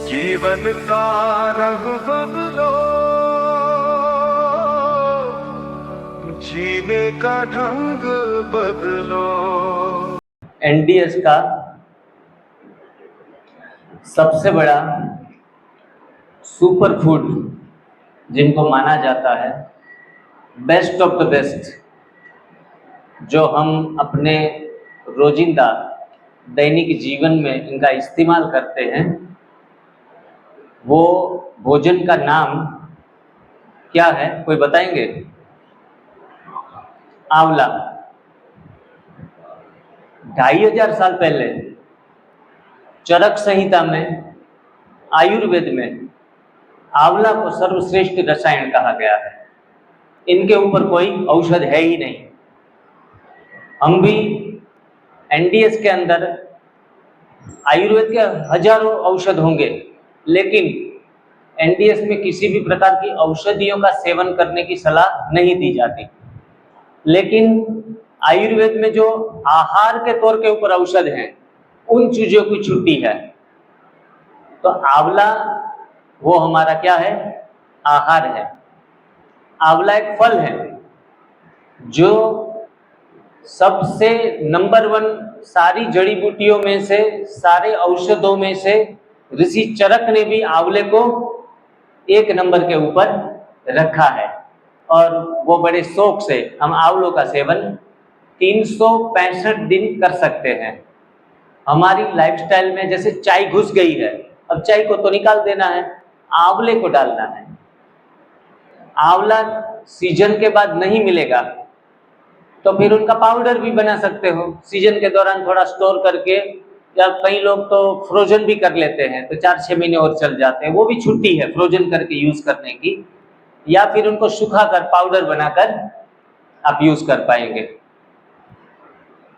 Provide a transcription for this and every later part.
जीवन का रंग बदलो, जीने का ढंग बदलो। एनडीएस का सबसे बड़ा सुपर फूड जिनको माना जाता है, बेस्ट ऑफ द बेस्ट, जो हम अपने रोजिंदा दैनिक जीवन में इनका इस्तेमाल करते हैं, वो भोजन का नाम क्या है? कोई बताएंगे? आंवला। 2500 साल पहले चरक संहिता में, आयुर्वेद में आंवला को सर्वश्रेष्ठ रसायन कहा गया है। इनके ऊपर कोई औषध है ही नहीं। हम भी एनडीएस के अंदर आयुर्वेद के हजारों औषध होंगे, लेकिन एनडीएस में किसी भी प्रकार की औषधियों का सेवन करने की सलाह नहीं दी जाती। लेकिन आयुर्वेद में जो आहार के तौर के ऊपर औषध हैं, उन चीजों की छुट्टी है। तो आंवला वो हमारा क्या है? आहार है। आंवला एक फल है जो सबसे नंबर 1 सारी जड़ी बूटियों में से, सारे औषधों में से ऋषि चरक ने भी आंवले को 1 नंबर के ऊपर रखा है। और वो बड़े शौक से हम आंवलों का सेवन 365 दिन कर सकते हैं। हमारी लाइफस्टाइल में जैसे चाय घुस गई है, अब चाय को तो निकाल देना है, आंवले को डालना है। आंवला सीजन के बाद नहीं मिलेगा तो फिर उनका पाउडर भी बना सकते हो, सीजन के दौरान थोड़ा स्टोर करके, या कई लोग तो फ्रोजन भी कर लेते हैं, तो 4-6 महीने और चल जाते हैं। वो भी छुट्टी है फ्रोजन करके यूज करने की, या फिर उनको सुखाकर पाउडर बनाकर आप यूज कर पाएंगे।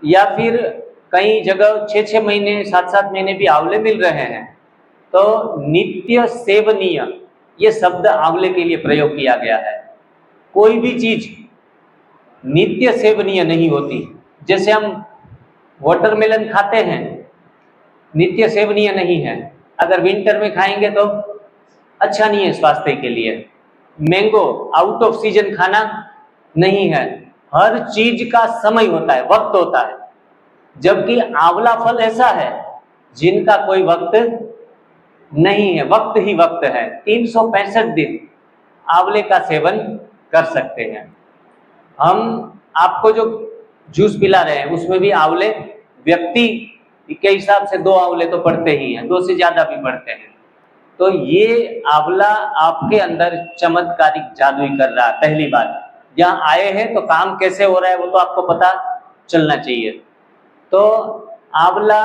या फिर कई जगह 6-6 महीने, 7-7 महीने भी आंवले मिल रहे हैं। तो नित्य सेवनीय ये शब्द आंवले के लिए प्रयोग किया गया है। कोई भी चीज नित्य सेवनीय नहीं होती। जैसे हम वाटरमेलन खाते हैं, नित्य सेवनीय नहीं है। अगर विंटर में खाएंगे तो अच्छा नहीं है स्वास्थ्य के लिए। मैंगो आउट ऑफ सीजन खाना नहीं है। हर चीज का समय होता है, वक्त होता है। जबकि आंवला फल ऐसा है जिनका कोई वक्त नहीं है, वक्त ही वक्त है। 365 दिन आंवले का सेवन कर सकते हैं। हम आपको जो जूस पिला रहे हैं उसमें भी आंवले, व्यक्ति के हिसाब से 2 आंवले तो पड़ते ही हैं, 2 से ज्यादा भी पड़ते हैं। तो ये आंवला आपके अंदर चमत्कारिक जादू ही कर रहा है। पहली बात, यहाँ आए हैं तो काम कैसे हो रहा है वो तो आपको पता चलना चाहिए। तो आंवला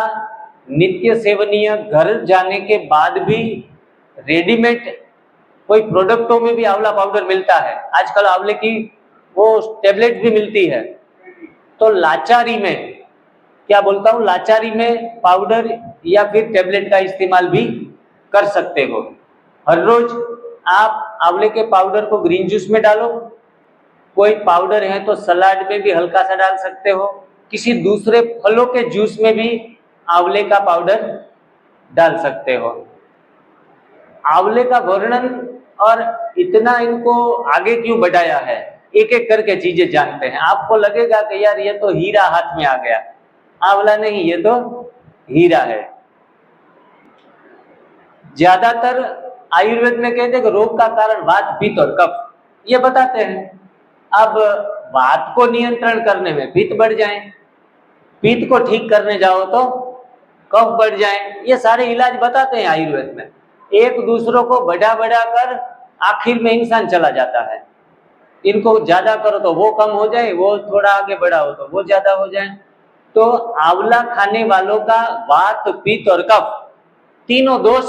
नित्य सेवनीय, घर जाने के बाद भी रेडीमेड कोई प्रोडक्टों में भी आंवला पाउडर मिलता है। आजकल आंवले की वो टैबलेट भी मिलती है। तो लाचारी में, क्या बोलता हूँ, लाचारी में पाउडर या फिर टैबलेट का इस्तेमाल भी कर सकते हो। हर रोज आप आंवले के पाउडर को ग्रीन जूस में डालो, कोई पाउडर है तो सलाद में भी हल्का सा डाल सकते हो, किसी दूसरे फलों के जूस में भी आंवले का पाउडर डाल सकते हो। आंवले का वर्णन और इतना इनको आगे क्यों बढ़ाया है, एक एक करके चीजें जानते हैं। आपको लगेगा कि यार ये तो हीरा हाथ में आ गया, आंवला नहीं, ये तो हीरा है। ज्यादातर आयुर्वेद में कहते हैं कि रोग का कारण वात, पित्त और कफ, ये बताते हैं। अब वात को नियंत्रण करने में पित्त बढ़ जाए, पित्त को ठीक करने जाओ तो कफ बढ़ जाए, ये सारे इलाज बताते हैं आयुर्वेद में। एक दूसरों को बढ़ा बढ़ा कर आखिर में इंसान चला जाता है। इनको ज्यादा करो तो वो कम हो जाए, वो थोड़ा आगे बढ़ाओ तो वो ज्यादा हो जाए। तो आंवला खाने वालों का वात, पित्त और कफ तीनों दोष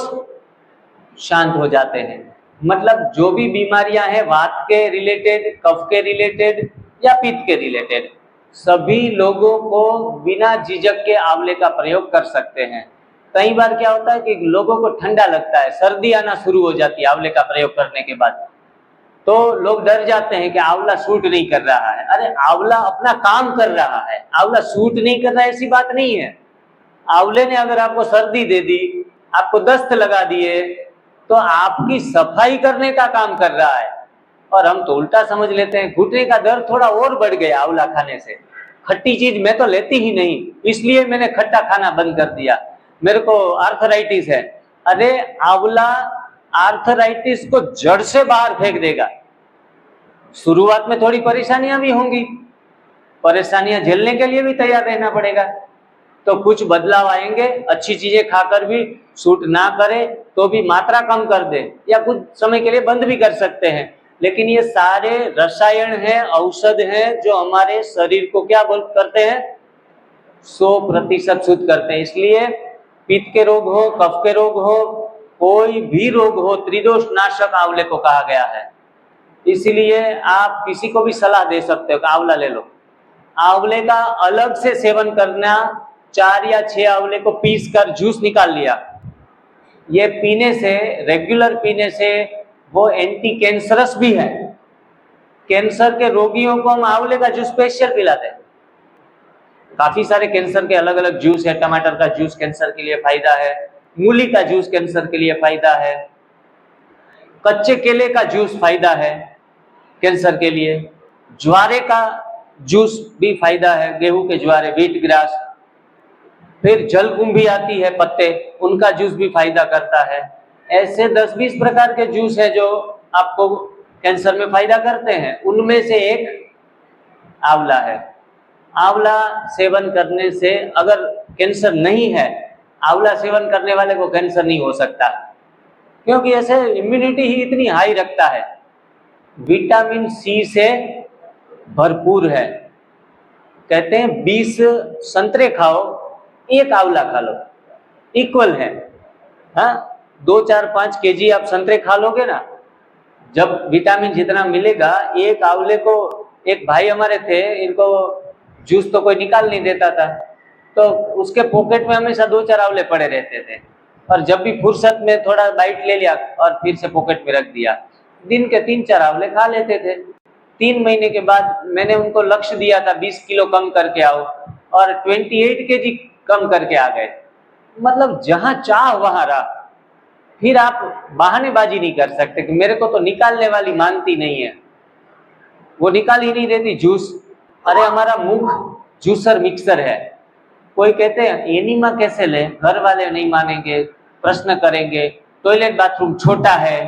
शांत हो जाते हैं। मतलब जो भी बीमारियां हैं वात के रिलेटेड, कफ के रिलेटेड या पित्त के रिलेटेड, सभी लोगों को बिना झिझक के आंवले का प्रयोग कर सकते हैं। कई बार क्या होता है कि लोगों को ठंडा लगता है, सर्दी आना शुरू हो जाती है आंवले का प्रयोग करने के बाद, तो लोग डर जाते हैं कि आंवला सूट नहीं कर रहा है। अरे आंवला अपना काम कर रहा है, आंवला सूट नहीं कर रहा है ऐसी बात नहीं है। आंवले ने अगर आपको सर्दी दे दी, आपको दस्त लगा दिए, तो आपकी सफाई करने का काम कर रहा है। और हम तो उल्टा समझ लेते हैं, घुटने का दर्द थोड़ा और बढ़ गया आंवला खाने से, खट्टी चीज मैं तो लेती ही नहीं, इसलिए मैंने खट्टा खाना बंद कर दिया, मेरे को आर्थराइटिस है। अरे आंवला आर्थराइटिस को जड़ से बाहर फेंक देगा। शुरुआत में थोड़ी परेशानियां भी होंगी, परेशानियां झेलने के लिए भी तैयार रहना पड़ेगा, तो कुछ बदलाव आएंगे। अच्छी चीजें खाकर भी सूट ना करे तो भी मात्रा कम कर दे, या कुछ समय के लिए बंद भी कर सकते हैं। लेकिन ये सारे रसायन हैं, औषध हैं, जो हमारे शरीर को क्या करते हैं, 100% शुद्ध करते हैं। इसलिए पित्त के रोग हो, कफ के रोग हो, कोई भी रोग हो, त्रिदोष नाशक आंवले को कहा गया है। इसलिए आप किसी को भी सलाह दे सकते हो कि आंवला ले लो। आंवले का अलग से सेवन करना, 4 या 6 आंवले को पीस कर जूस निकाल लिया, ये पीने से, रेगुलर पीने से, वो एंटी कैंसरस भी है। कैंसर के रोगियों को हम आंवले का जूस स्पेशल पिलाते हैं। काफी सारे कैंसर के अलग अलग जूस है। टमाटर का जूस कैंसर के लिए फायदा है, मूली का जूस कैंसर के लिए फायदा है, कच्चे केले का जूस फायदा है कैंसर के लिए, ज्वारे का जूस भी फायदा है, गेहूं के ज्वारे, व्हीट ग्रास। फिर जलकुंभी आती है पत्ते, उनका जूस भी फायदा करता है। ऐसे 10-20 प्रकार के जूस है जो आपको कैंसर में फायदा करते हैं, उनमें से एक आंवला है। आंवला सेवन करने से, अगर कैंसर नहीं है, आंवला सेवन करने वाले को कैंसर नहीं हो सकता, क्योंकि ऐसे इम्यूनिटी ही इतनी हाई रखता है, विटामिन सी से भरपूर है। कहते हैं 20 संतरे खाओ, 1 आंवला खा लो, इक्वल है। हाँ, 2-4-5 केजी आप संतरे खा लोगे ना, जब विटामिन जितना मिलेगा, 1 आंवले को, एक भाई हमारे थे, इनको जूस तो कोई निकाल नहीं देता था, तो उसके पॉकेट में हमेशा 2-4 आंवले पड़े रहते थे, और जब भी फुर्सत में थोड़ा बाइट ले लिया और फिर से पॉकेट में रख दिया। दिन के 3-4 आंवले खा लेते थे। 3 महीने के बाद मैंने उनको लक्ष्य दिया था 20 किलो कम करके आओ, और 28 केजी कम करके आ गए। मतलब जहां चाह वहां राह। फिर आप बहानेबाजी नहीं कर सकते कि मेरे को तो निकालने वाली मानती नहीं है, वो निकाल ही नहीं देती जूस। अरे हमारा मुख जूसर मिक्सर है। कोई कहते हैं एनीमा कैसे ले, घर वाले नहीं मानेंगे, प्रश्न करेंगे, टॉयलेट बाथरूम छोटा है,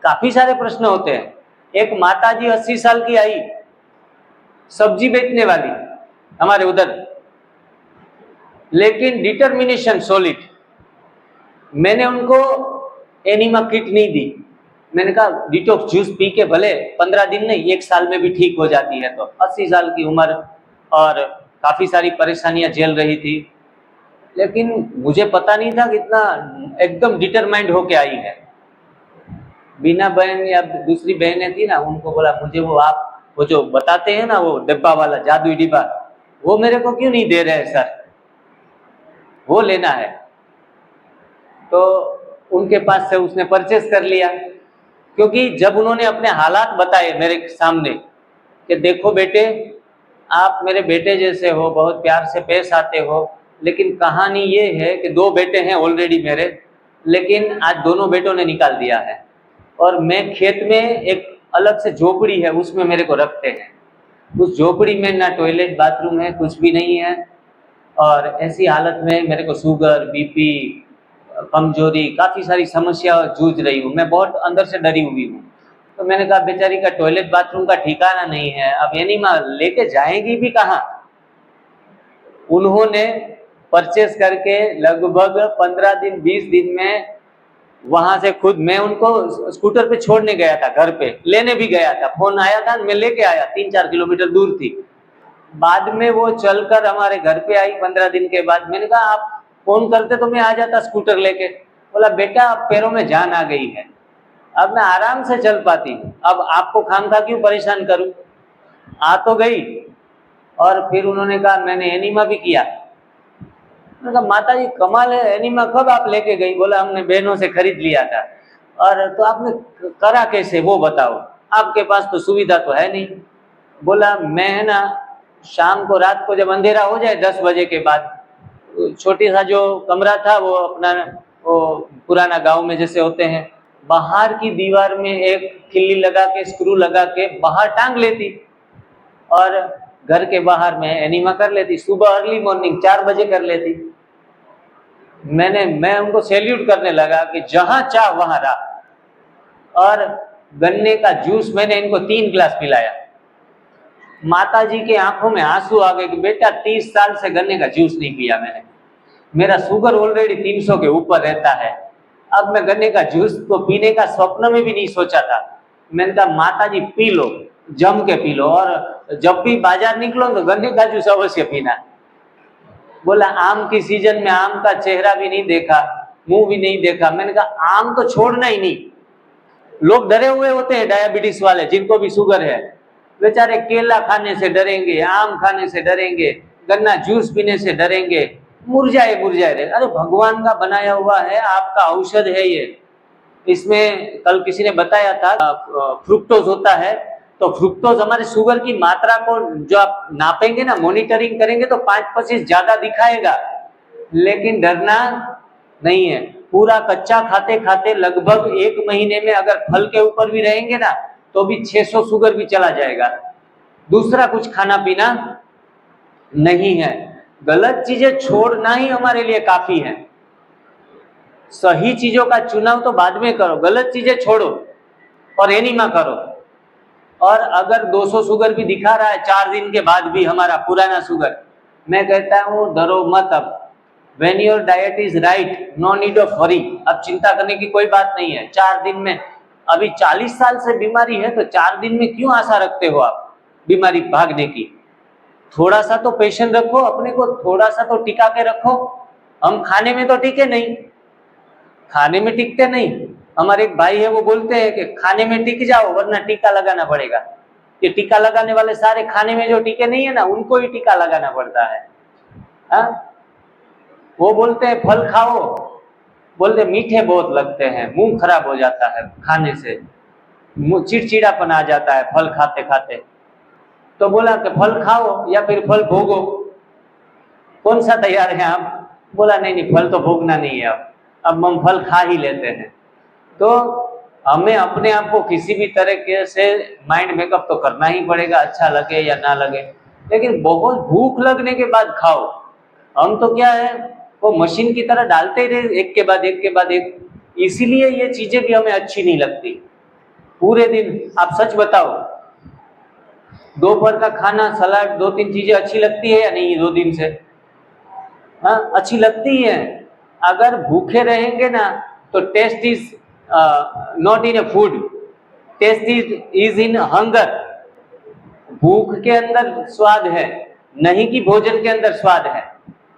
काफी सारे प्रश्न होते हैं। एक माताजी 80 साल की आई, सब्जी बेचने वाली हमारे उधर, लेकिन डिटर्मिनेशन सॉलिड। मैंने उनको एनीमा किट नहीं दी, मैंने कहा डिटॉक्स जूस पी के भले 15 दिन नहीं, 1 साल में भी ठीक हो जाती है। तो 80 साल की उम्र और काफी सारी परेशानियां झेल रही थी, लेकिन मुझे पता नहीं था कि इतना एकदम डिटरमाइंड होके आई है। बीना बहन या दूसरी बहनें थी ना, उनको बोला मुझे वो जो बताते हैं ना, वो डिब्बा वाला जादुई डिब्बा, वो मेरे को क्यों नहीं दे रहे सर, वो लेना है। तो उनके पास से उसने परचेस कर लिया, क्योंकि जब उन्होंने अपने हालात बताए मेरे सामने कि देखो बेटे, आप मेरे बेटे जैसे हो, बहुत प्यार से पेश आते हो, लेकिन कहानी ये है कि 2 बेटे हैं ऑलरेडी मेरे, लेकिन आज दोनों बेटों ने निकाल दिया है, और मैं खेत में एक अलग से झोपड़ी है, उसमें मेरे को रखते हैं। उस झोपड़ी में ना टॉयलेट बाथरूम है, कुछ भी नहीं है, और ऐसी हालत में मेरे को शुगर, बीपी, कमजोरी, काफ़ी सारी समस्या जूझ रही हूँ, मैं बहुत अंदर से डरी हुई हूँ। तो मैंने कहा बेचारी का टॉयलेट बाथरूम का ठिकाना नहीं है, अब एनीमा लेके जाएंगी भी कहाँ। उन्होंने परचेस करके लगभग 15 दिन 20 दिन में वहां से खुद, मैं उनको स्कूटर पे छोड़ने गया था, घर पे लेने भी गया था, फोन आया था, मैं लेके आया, 3-4 किलोमीटर दूर थी। बाद में वो चलकर हमारे घर पे आई 15 दिन के बाद। मैंने कहा आप फोन करते तो मैं आ जाता स्कूटर लेके। बोला बेटा अब पैरों में जान आ गई है, अब मैं आराम से चल पाती हूँ, अब आपको खामखा क्यों परेशान करूं। आ तो गई, और फिर उन्होंने कहा मैंने एनीमा भी किया। मैंने कहा माता जी कमाल है, एनीमा कब आप लेके गई। बोला हमने बहनों से खरीद लिया था। और तो आपने करा कैसे वो बताओ, आपके पास तो सुविधा तो है नहीं। बोला मैं है ना, शाम को, रात को जब अंधेरा हो जाए 10 बजे के बाद, छोटी सा जो कमरा था वो अपना वो पुराना गांव में जैसे होते हैं, बाहर की दीवार में एक किल्ली लगा के, स्क्रू लगा के बाहर टांग लेती और घर के बाहर में एनीमा कर लेती। सुबह अर्ली मॉर्निंग 4 बजे कर लेती। मैं उनको सैल्यूट करने लगा कि जहां चाह वहां राह। और गन्ने का जूस मैंने इनको 3 गिलास पिलाया। माताजी के आंखों में आंसू आ गए कि बेटा 30 साल से गन्ने का जूस नहीं पिया मैंने, मेरा शुगर ऑलरेडी 300 के ऊपर रहता है, अब मैं गन्ने का जूस तो पीने का स्वप्न में भी नहीं सोचा था। मैंने कहा माताजी पी लो, जम के पी लो, और जब भी बाजार निकलो तो गन्ने का जूस अवश्य पीना। बोला आम की सीजन में आम का चेहरा भी नहीं देखा, मुंह भी नहीं देखा। मैंने कहा आम तो छोड़ना ही नहीं। लोग डरे हुए होते हैं डायबिटीज वाले, जिनको भी शुगर है, बेचारे केला खाने से डरेंगे, आम खाने से डरेंगे, गन्ना जूस पीने से डरेंगे, मुरझाए रहे। अरे भगवान का बनाया हुआ है, आपका औषध है ये। इसमें कल किसी ने बताया था फ्रुक्टोज होता है, तो फ्रुक्टोज हमारे शुगर की मात्रा को जो आप नापेंगे ना, मॉनिटरिंग करेंगे तो 5-25 ज्यादा दिखाएगा, लेकिन डरना नहीं है। पूरा कच्चा खाते खाते लगभग 1 महीने में अगर फल के ऊपर भी रहेंगे ना तो भी 600 शुगर भी चला जाएगा। दूसरा कुछ खाना पीना नहीं है। गलत चीजें छोड़ना ही हमारे लिए काफी है। सही चीजों का चुनाव तो बाद में करो, गलत चीजें छोड़ो और एनीमा करो। और अगर 200 शुगर भी दिखा रहा है 4 दिन के बाद भी हमारा पुराना शुगर, मैं कहता हूँ डरो मत। अब When your diet is right, no need of worry। अब चिंता करने की कोई बात नहीं है। 4 दिन में, अभी 40 साल से बीमारी है तो 4 दिन में क्यों आशा रखते हो आप बीमारी भागने की? थोड़ा सा तो पेशेंस रखो, अपने को थोड़ा सा तो टिका के रखो। हम खाने में तो टिके नहीं, खाने में टिकते नहीं। हमारे एक भाई है, वो बोलते हैं कि खाने में टिक जाओ वरना टीका लगाना पड़ेगा। ये टीका लगाने वाले सारे खाने में जो टिके नहीं है ना, उनको ही टीका लगाना पड़ता है। हाँ, वो बोलते हैं फल खाओ, बोलते मीठे बहुत लगते हैं, मुंह खराब हो जाता है खाने से, चिड़चिड़ापन आ जाता है फल खाते खाते। तो बोला कि फल खाओ या फिर फल भोगो, कौन सा तैयार है आप? बोला नहीं फल तो भोगना नहीं है, अब हम फल खा ही लेते हैं। तो हमें अपने आप को किसी भी तरह से माइंड मेकअप तो करना ही पड़ेगा, अच्छा लगे या ना लगे, लेकिन बहुत भूख लगने के बाद खाओ। हम तो क्या है, वो मशीन की तरह डालते ही रहे एक के बाद एक। इसीलिए ये चीजें भी हमें अच्छी नहीं लगती। पूरे दिन आप सच बताओ, दोपहर का खाना, सलाद, 2-3 चीजें अच्छी लगती है या नहीं 2 दिन से? हाँ, अच्छी लगती है। अगर भूखे रहेंगे ना तो taste is not in a food, taste is in hunger. भूख के अंदर स्वाद है, नहीं कि भोजन के अंदर स्वाद है।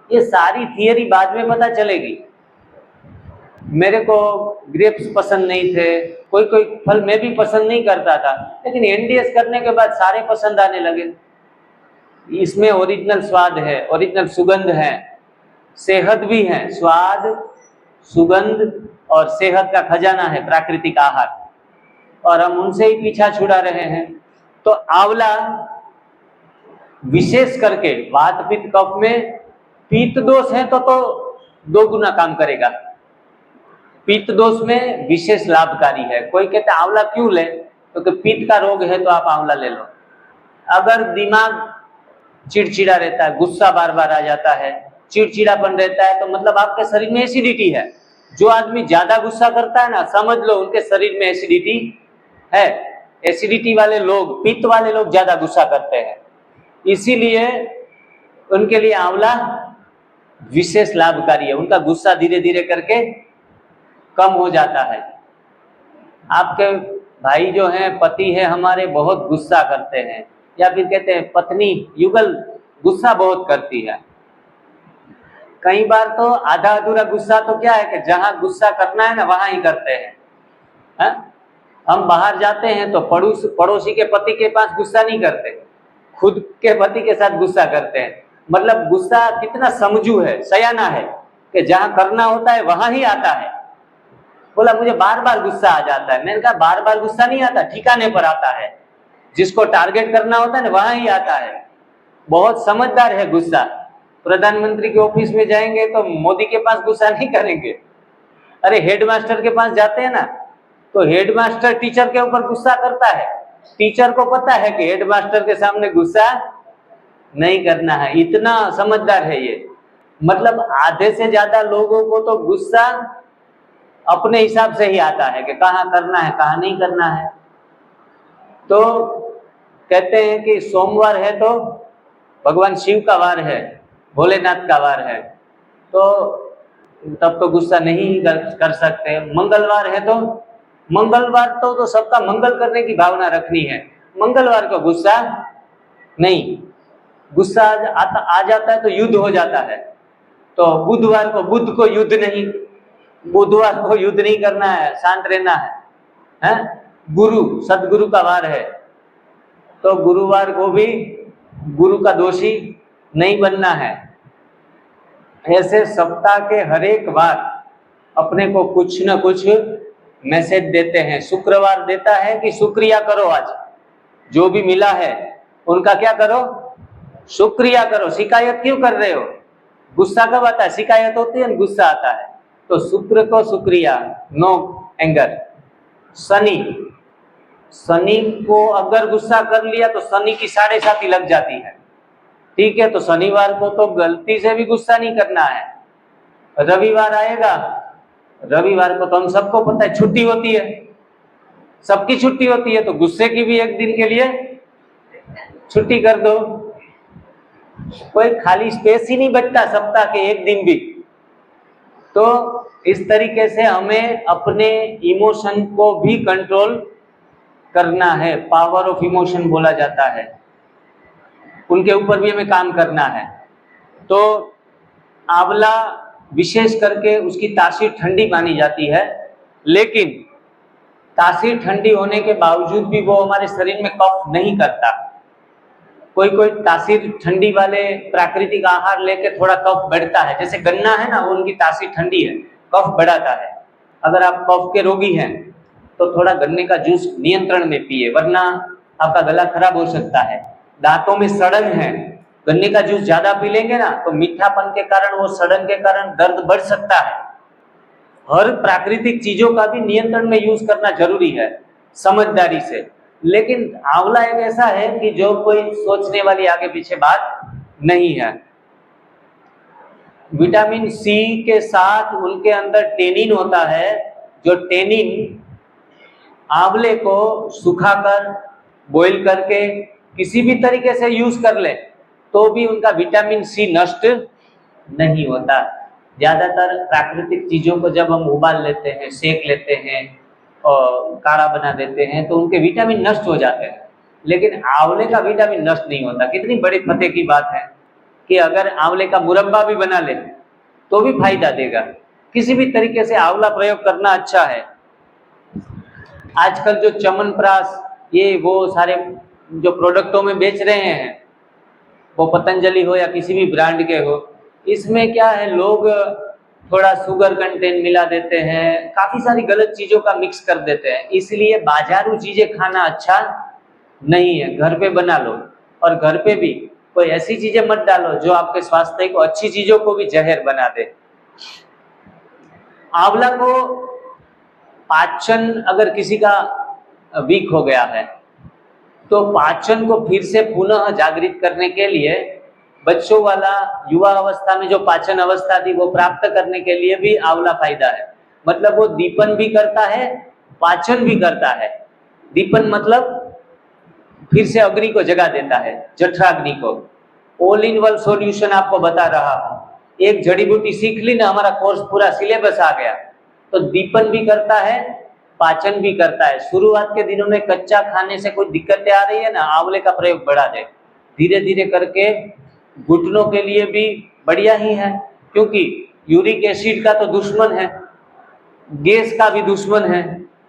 ये सारी थियरी बाद में पता चलेगी। मेरे को ग्रेप्स पसंद नहीं थे, कोई फल मैं भी पसंद नहीं करता था, लेकिन एनडीएस करने के बाद सारे पसंद आने लगे। इसमें ओरिजिनल स्वाद है, ओरिजिनल सुगंध है, सेहत भी है। स्वाद, सुगंध और सेहत का खजाना है प्राकृतिक आहार, और हम उनसे ही पीछा छुड़ा रहे हैं। तो आंवला विशेष करके वात पित्त कफ में, पित्त दोष है तो 2 गुना काम करेगा। पित्त दोष में विशेष लाभकारी है। कोई कहता है आंवला क्यों ले, तो पित्त का रोग है तो आप आंवला ले लो। अगर दिमाग चिड़चिड़ा रहता है, गुस्सा बार बार आ जाता है, चिड़चिड़ापन रहता है, तो मतलब आपके शरीर में एसिडिटी है। जो आदमी ज्यादा गुस्सा करता है ना, समझ लो उनके शरीर में एसिडिटी है। एसिडिटी वाले लोग, पित्त वाले लोग ज्यादा गुस्सा करते हैं, इसीलिए उनके लिए आंवला विशेष लाभकारी है। उनका गुस्सा धीरे धीरे करके कम हो जाता है। आपके भाई जो हैं, पति है हमारे, बहुत गुस्सा करते हैं, या फिर कहते हैं पत्नी युगल गुस्सा बहुत करती है। कई बार तो आधा अधूरा गुस्सा तो क्या है कि जहां गुस्सा करना है ना वहां ही करते हैं। हम बाहर जाते हैं तो पड़ोसी के पति के पास गुस्सा नहीं करते, खुद के पति के साथ गुस्सा करते हैं। मतलब गुस्सा कितना समझू है, सयाना है, कि जहां करना होता है वहां ही आता है। बोला मुझे बार बार गुस्सा आ जाता है। मैंने कहा बार बार गुस्सा नहीं आता, ठिकाने पर आता है। जिसको टारगेट करना होता है ना वहां ही आता है। बहुत समझदार है गुस्सा। प्रधानमंत्री के ऑफिस में जाएंगे तो मोदी के पास गुस्सा नहीं करेंगे, अरे हेडमास्टर के पास जाते हैं ना, तो हेडमास्टर टीचर के ऊपर गुस्सा करता है, टीचर को पता है कि हेडमास्टर के सामने गुस्सा नहीं करना है, इतना समझदार है ये। मतलब आधे से ज्यादा लोगों को तो गुस्सा अपने हिसाब से ही आता है कि कहाँ करना है कहाँ नहीं करना है। तो कहते हैं कि सोमवार है तो भगवान शिव का वार है, भोलेनाथ का वार है, तो तब तो गुस्सा नहीं कर सकते। मंगलवार है तो मंगलवार तो सबका मंगल करने की भावना रखनी है, मंगलवार को गुस्सा नहीं, गुस्सा आ जाता है तो युद्ध हो जाता है। तो बुधवार को बुध को युद्ध नहीं, बुधवार को युद्ध नहीं करना है, शांत रहना है। गुरु सदगुरु का वार है, तो गुरुवार को भी गुरु का दोषी नहीं बनना है। ऐसे सप्ताह के हर एक बार अपने को कुछ न कुछ मैसेज देते हैं। शुक्रवार देता है कि शुक्रिया करो, आज जो भी मिला है उनका क्या करो, शुक्रिया करो। शिकायत क्यों कर रहे हो? गुस्सा कब आता है? शिकायत होती है, गुस्सा आता है। तो शुक्र को शुक्रिया, नो एंगर। शनि को अगर गुस्सा कर लिया तो शनि की 7.5 लग जाती है, ठीक है। तो शनिवार को तो गलती से भी गुस्सा नहीं करना है। रविवार आएगा, रविवार को तो हम सबको पता है छुट्टी होती है, सबकी छुट्टी होती है, तो गुस्से की भी एक दिन के लिए छुट्टी कर दो। कोई खाली स्पेस ही नहीं बचता सप्ताह के एक दिन भी। तो इस तरीके से हमें अपने इमोशन को भी कंट्रोल करना है, पावर ऑफ इमोशन बोला जाता है, उनके ऊपर भी हमें काम करना है। तो आंवला विशेष करके उसकी तासीर ठंडी मानी जाती है, लेकिन तासीर ठंडी होने के बावजूद भी वो हमारे शरीर में कफ नहीं करता। कोई कोई तासीर ठंडी वाले प्राकृतिक आहार लेके थोड़ा कफ बढ़ता है, जैसे गन्ना है ना, वो उनकी तासीर ठंडी है, कफ बढ़ाता है। अगर आप कफ के रोगी हैं तो थोड़ा गन्ने का जूस नियंत्रण में पिए, वरना आपका गला खराब हो सकता है। दांतों में सड़न है, गन्ने का जूस ज्यादा पी लेंगे ना तो मीठापन के कारण, वो सड़न के कारण दर्द बढ़ सकता है। हर प्राकृतिक चीजों का भी नियंत्रण में यूज करना जरूरी है, समझदारी से। लेकिन आंवला एक ऐसा है कि जो कोई सोचने वाली आगे पीछे बात नहीं है। विटामिन सी के साथ उनके अंदर टेनिन होता है, जो टेनिन आंवले को सुखाकर, बॉईल करके, किसी भी तरीके से यूज कर ले तो भी उनका विटामिन सी नष्ट नहीं होता। ज्यादातर प्राकृतिक चीजों को जब हम उबाल लेते हैं, सेक लेते हैं और काढ़ा बना देते हैं तो उनके विटामिन नष्ट हो जाते हैं, लेकिन आंवले का विटामिन नष्ट नहीं होता। कितनी बड़ी फतेह की बात है कि अगर आंवले का मुरब्बा भी बना ले तो भी फायदा देगा। किसी भी तरीके से आंवला प्रयोग करना अच्छा है। आजकल जो च्यवनप्राश, ये वो सारे जो प्रोडक्टों में बेच रहे हैं, वो पतंजलि हो या किसी भी ब्रांड के हो, इसमें क्या है, लोग थोड़ा शुगर कंटेंट मिला देते हैं, काफी सारी गलत चीजों का मिक्स कर देते हैं। इसलिए बाजारू चीजें खाना अच्छा नहीं है, घर पे बना लो। और घर पे भी कोई ऐसी चीजें मत डालो जो आपके स्वास्थ्य को, अच्छी चीजों को भी जहर बना दे। आंवला को पाचन, अगर किसी का वीक हो गया है तो पाचन को फिर से पुनः जागृत करने के लिए, बच्चों वाला युवा अवस्था में जो पाचन अवस्था थी वो प्राप्त करने के लिए भी आंवला फायदा है। मतलब वो दीपन भी करता है, पाचन भी करता है। दीपन मतलब फिर से अग्नि को जगा देता है, जठराग्नि को। ऑल इन वन सॉल्यूशन आपको बता रहा हूं। एक जड़ी बूटी सीख ली ना, हमारा कोर्स पूरा सिलेबस आ गया। तो दीपन भी करता है, पाचन भी करता है। शुरुआत के दिनों में कच्चा खाने से कोई दिक्कतें आ रही है ना, आंवले का प्रयोग बढ़ा दे, धीरे धीरे करके घुटनों के लिए भी बढ़िया ही है, क्योंकि यूरिक एसिड का तो दुश्मन है, गैस का भी दुश्मन है,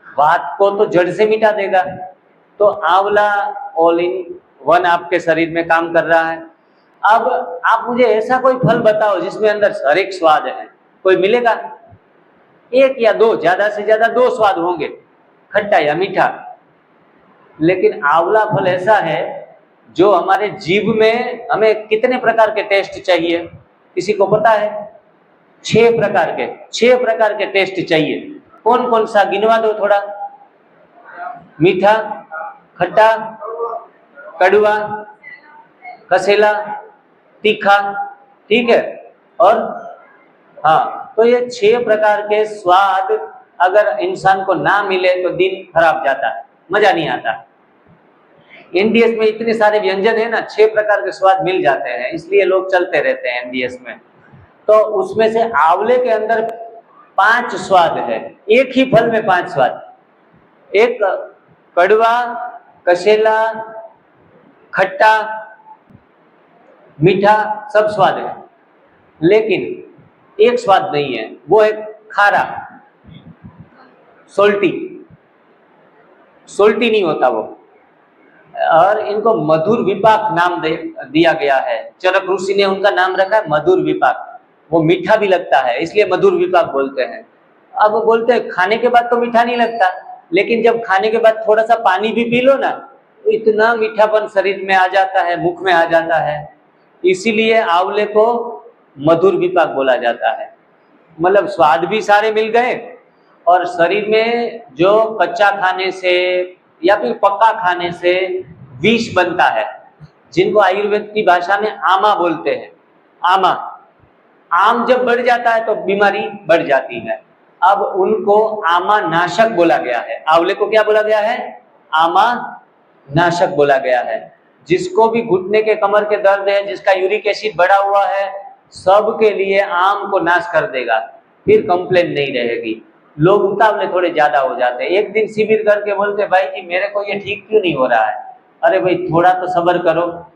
वात को तो जड़ से मिटा देगा। तो आंवला ऑल इन वन आपके शरीर में काम कर रहा है। अब आप मुझे ऐसा कोई फल बताओ जिसमें अंदर हर एक स्वाद है, कोई मिलेगा? एक या दो, ज्यादा से ज्यादा 2 स्वाद होंगे, खट्टा या मीठा। लेकिन आंवला फल ऐसा है जो हमारे जीभ में, हमें कितने प्रकार के टेस्ट चाहिए, किसी को पता है? छह प्रकार के टेस्ट चाहिए। कौन कौन सा गिनवा दो थोड़ा। मीठा, खट्टा, कड़वा, कसेला, तीखा, ठीक है। और हाँ, तो ये 6 प्रकार के स्वाद अगर इंसान को ना मिले तो दिन खराब जाता है, मजा नहीं आता। एनडीएस में इतने सारे व्यंजन है ना, 6 प्रकार के स्वाद मिल जाते हैं, इसलिए लोग चलते रहते हैं एनडीएस में। तो उसमें से आंवले के अंदर 5 स्वाद है, एक ही फल में 5 स्वाद। एक कड़वा, कसेला, खट्टा, मीठा, सब स्वाद है, लेकिन एक स्वाद नहीं है, वो है खारा, सोल्टी नहीं होता वो। और इनको मधुर विपाक नाम दिया गया है। चरक ऋषि ने उनका नाम रखा है मधुर विपाक। वो मीठा भी लगता है, इसलिए मधुर विपाक बोलते हैं। अब बोलते हैं खाने के बाद तो मीठा नहीं लगता, लेकिन जब खाने के बाद थोड़ा सा पानी भी पी लो ना, तो इतना मीठापन शरीर में आ जाता है, मुख में आ जाता है। इसीलिए आंवले को मधुर विपाक बोला जाता है। मतलब स्वाद भी सारे मिल गए, और शरीर में जो कच्चा खाने से या फिर पक्का खाने से विष बनता है, जिनको आयुर्वेद की भाषा में आमा बोलते हैं। आम जब बढ़ जाता है तो बीमारी बढ़ जाती है। अब उनको आमा नाशक बोला गया है। आंवले को क्या बोला गया है? आमा नाशक बोला गया है। जिसको भी घुटने के कमर के दर्द है, जिसका यूरिक एसिड बढ़ा हुआ है, सब के लिए आम को नाश कर देगा, फिर कंप्लेन नहीं रहेगी। लोग उतावले थोड़े ज्यादा हो जाते हैं। एक दिन शिविर करके बोलते भाई जी मेरे को ये ठीक क्यों नहीं हो रहा है। अरे भाई थोड़ा तो सब्र करो।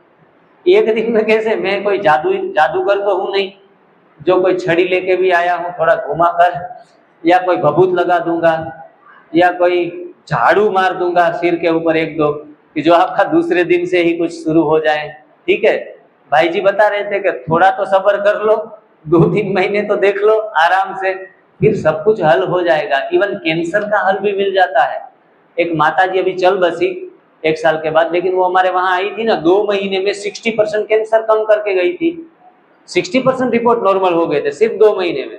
एक दिन में कैसे, मैं कोई जादूगर तो हूं नहीं जो कोई छड़ी लेके भी आया हूँ थोड़ा घुमा कर, या कोई भभूत लगा दूंगा, या कोई झाड़ू मार दूंगा सिर के ऊपर एक दो, कि जो आपका दूसरे दिन से ही कुछ शुरू हो जाए। ठीक है, भाई जी बता रहे थे कि थोड़ा तो सब्र कर लो, 2-3 महीने तो देख लो आराम से, फिर सब कुछ हल हो जाएगा। इवन कैंसर का हल भी मिल जाता है। एक माता जी अभी चल बसी 1 साल के बाद, लेकिन वो हमारे वहां आई थी ना, 2 महीने में 60% कैंसर कम करके गई थी। 60% रिपोर्ट नॉर्मल हो गए थे सिर्फ 2 महीने में,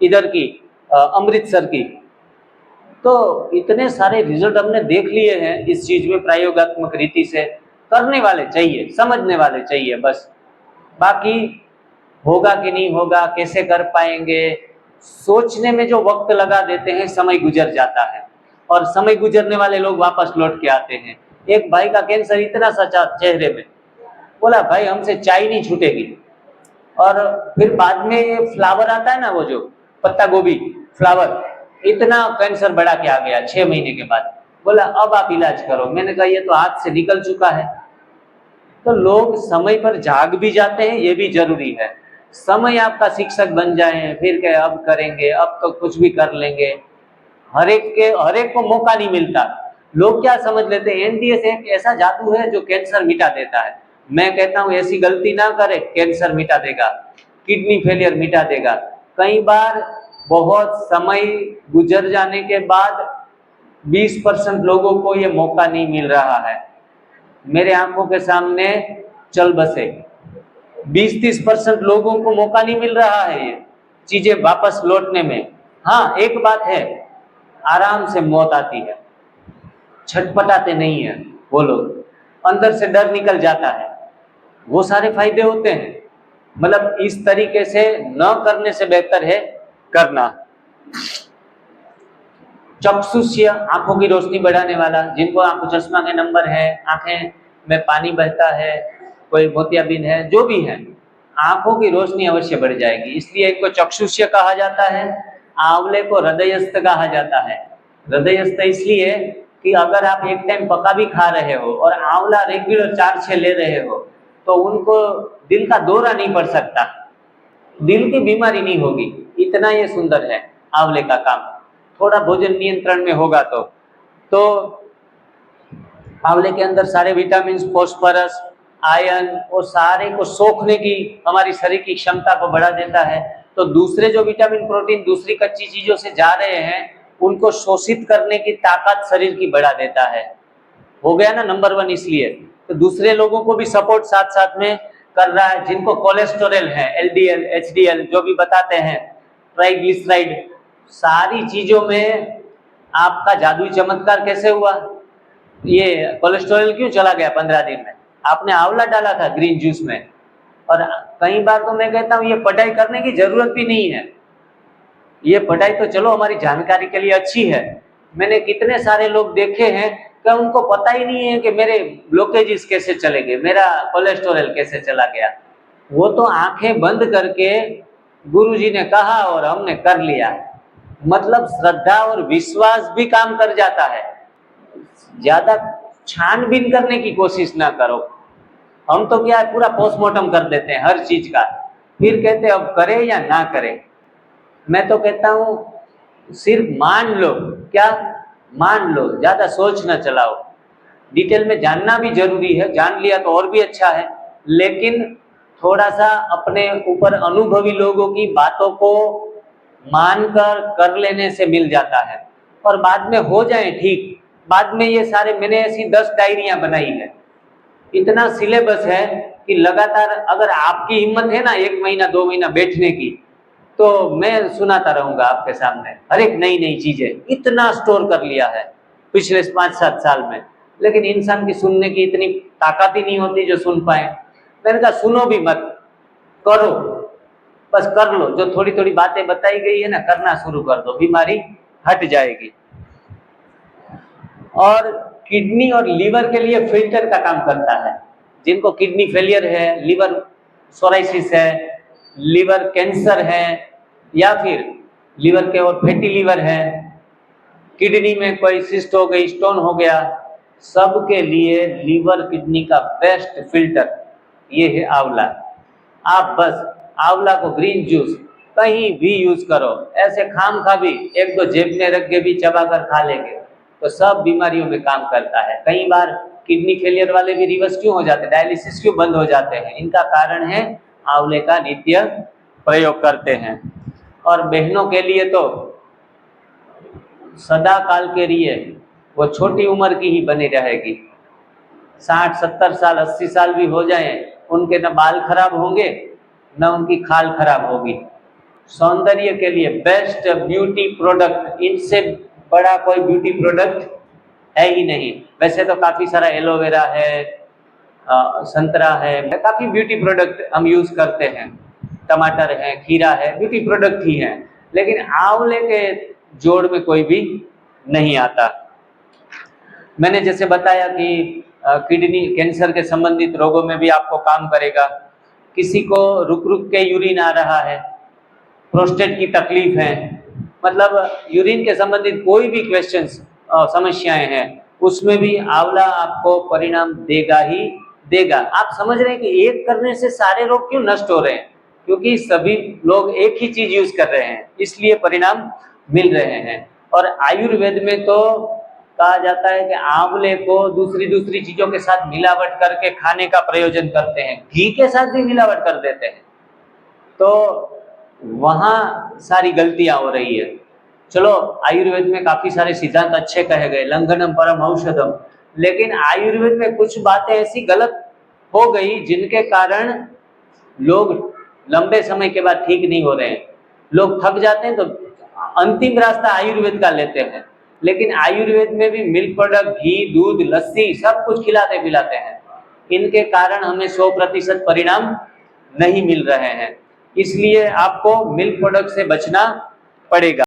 इधर की अमृतसर की। तो इतने सारे रिजल्ट हमने देख लिए हैं इस चीज में प्रयोगात्मक रीति से। करने वाले चाहिए, समझने वाले चाहिए बस। बाकी होगा कि नहीं होगा, कैसे कर पाएंगे, सोचने में जो वक्त लगा देते हैं समय गुजर जाता है, और समय गुजरने वाले लोग वापस लौट के आते हैं। एक भाई का कैंसर इतना सचा चेहरे में, बोला भाई हमसे चाय नहीं छूटेगी। और फिर बाद में ये फ्लावर आता है ना, वो जो पत्ता गोभी फ्लावर, इतना कैंसर बढ़ा के आ गया 6 महीने के बाद। बोला अब आप इलाज करो। मैंने कहा ये तो हाथ से निकल चुका है। तो लोग समय पर जाग भी जाते हैं, ये भी जरूरी है। समय आपका शिक्षक बन जाए, फिर कहे अब करेंगे, अब तो कुछ भी कर लेंगे। हर एक को मौका नहीं मिलता। लोग क्या समझ लेते हैं एनडीएस एक ऐसा जादू है जो कैंसर मिटा देता है। मैं कहता हूं ऐसी गलती ना करे, कैंसर मिटा देगा, किडनी फेलियर मिटा देगा। कई बार बहुत समय गुजर जाने के बाद 20% लोगों को ये मौका नहीं मिल रहा है। मेरे आंखों के सामने चल बसे 20-30% लोगों को मौका नहीं मिल रहा है ये चीजें वापस लौटने में। हाँ एक बात है, आराम से मौत आती है, छटपटाते नहीं है वो लोग, अंदर से डर निकल जाता है, वो सारे फायदे होते हैं। मतलब इस तरीके से न करने से बेहतर है करना। चक्षुष्य, आंखों की रोशनी बढ़ाने वाला, जिनको आंखों चश्मा के नंबर है, आंखें में पानी बहता है, कोई मोतियाबिंद है, जो भी है, आंखों की रोशनी अवश्य बढ़ जाएगी। इसलिए इनको चक्षुष्य कहा जाता है। आंवले को हृदयस्थ कहा जाता है। हृदयस्थ इसलिए कि अगर आप एक टाइम पका भी खा रहे हो और आंवला रेगुलर 4-6 ले रहे हो, तो उनको दिल का दौरा नहीं पड़ सकता, दिल की बीमारी नहीं होगी। इतना ये सुंदर है आंवले का काम। थोड़ा भोजन नियंत्रण में होगा तो आंवले के अंदर सारे विटामिन, फास्फोरस, आयरन, और सारे को सोखने की, हमारी शरीर की क्षमता को बढ़ा देता है। तो दूसरे जो विटामिन, प्रोटीन दूसरी कच्ची चीजों से जा रहे हैं, उनको शोषित करने की ताकत शरीर की बढ़ा देता है। हो गया ना नंबर 1। इसलिए तो दूसरे लोगों को भी सपोर्ट साथ साथ में कर रहा है। जिनको कोलेस्टेरॉल है, LDL, HDL जो भी बताते हैं, ट्राइग्लिसराइड, सारी चीजों में आपका जादुई चमत्कार कैसे हुआ? ये कोलेस्ट्रॉल क्यों चला गया 15 दिन में? आपने आंवला डाला था ग्रीन जूस में। और कई बार तो मैं कहता हूँ ये पढ़ाई करने की जरूरत भी नहीं है। ये पढ़ाई तो चलो हमारी जानकारी के लिए अच्छी है। मैंने कितने सारे लोग देखे हैं कि उनको पता ही नहीं है कि मेरे ब्लॉकेजेस कैसे चले गए, मेरा कोलेस्ट्रॉल कैसे चला गया। वो तो आंखें बंद करके गुरुजी ने कहा और हमने कर लिया। मतलब श्रद्धा और विश्वास भी काम कर जाता है। ज्यादा छानबीन करने की कोशिश ना करो। हम तो क्या है, पूरा पोस्टमार्टम कर देते हैं हर चीज का, फिर कहते हैं अब करें या ना करें। मैं तो कहता हूँ सिर्फ मान लो। क्या मान लो, ज्यादा सोच ना चलाओ। डिटेल में जानना भी जरूरी है, जान लिया तो और भी अच्छा है, लेकिन थोड़ा सा अपने ऊपर अनुभवी लोगों की बातों को मानकर कर लेने से मिल जाता है। और बाद में हो जाए ठीक। बाद में ये सारे, मैंने ऐसी 10 डायरियां बनाई है, इतना सिलेबस है कि लगातार अगर आपकी हिम्मत है ना 1 महीना 2 महीना बैठने की, तो मैं सुनाता रहूंगा आपके सामने हर एक नई नई चीजें। इतना स्टोर कर लिया है पिछले 5-7 साल में। लेकिन इंसान की सुनने की इतनी ताकत ही नहीं होती जो सुन पाए। मैंने कहा सुनो भी मत, करो, बस कर लो। जो थोड़ी थोड़ी बातें बताई गई है ना, करना शुरू कर दो, बीमारी हट जाएगी। और किडनी और लीवर के लिए फिल्टर का काम करता है। जिनको किडनी फेलियर है, लीवर सोराइसिस है, लीवर कैंसर है, या फिर लीवर के और फैटी लीवर है, किडनी में कोई सिस्ट हो गई, स्टोन हो गया, सबके लिए लीवर किडनी का बेस्ट फिल्टर ये है आंवला। आप बस आंवला को ग्रीन जूस कहीं भी यूज करो, ऐसे खाम खा भी 1-2 जेब में रख के भी चबा कर खा लेंगे तो सब बीमारियों में काम करता है। कई बार किडनी फेलियर वाले भी रिवर्स क्यों हो जाते हैं, डायलिसिस क्यों बंद हो जाते हैं? इनका कारण है आंवले का नित्य प्रयोग करते हैं। और बहनों के लिए तो सदा काल के लिए वो छोटी उम्र की ही बनी रहेगी। 60-70 साल 80 साल भी हो जाए, उनके न बाल खराब होंगे न उनकी खाल खराब होगी। सौंदर्य के लिए बेस्ट ब्यूटी प्रोडक्ट, इनसे बड़ा कोई ब्यूटी प्रोडक्ट है ही नहीं। वैसे तो काफी सारा एलोवेरा है, संतरा है, काफी ब्यूटी प्रोडक्ट हम यूज करते हैं, टमाटर है, खीरा है, ब्यूटी प्रोडक्ट ही है। लेकिन आंवले के जोड़ में कोई भी नहीं आता। मैंने जैसे बताया कि किडनी कैंसर के संबंधित रोगों में भी आपको काम करेगा। किसी को रुक रुक के यूरिन आ रहा है, प्रोस्टेट की तकलीफ है, मतलब यूरिन के संबंधित कोई भी क्वेश्चंस समस्याएं हैं, उसमें भी आंवला आपको परिणाम देगा ही देगा। आप समझ रहे हैं कि एक करने से सारे रोग क्यों नष्ट हो रहे हैं? क्योंकि सभी लोग एक ही चीज यूज कर रहे हैं, इसलिए परिणाम मिल रहे हैं। और आयुर्वेद में तो कहा जाता है कि आंवले को दूसरी चीजों के साथ मिलावट करके खाने का प्रयोजन करते हैं, घी के साथ भी मिलावट कर देते हैं, तो वहां सारी गलतियां हो रही है। चलो आयुर्वेद में काफी सारे सिद्धांत अच्छे कहे गए, लंघनम परम औषधम, लेकिन आयुर्वेद में कुछ बातें ऐसी गलत हो गई जिनके कारण लोग लंबे समय के बाद ठीक नहीं हो रहे हैं। लोग थक जाते हैं तो अंतिम रास्ता आयुर्वेद का लेते हैं, लेकिन आयुर्वेद में भी मिल्क प्रोडक्ट, घी, दूध, लस्सी सब कुछ खिलाते पिलाते हैं। इनके कारण हमें 100% परिणाम नहीं मिल रहे हैं, इसलिए आपको मिल्क प्रोडक्ट से बचना पड़ेगा।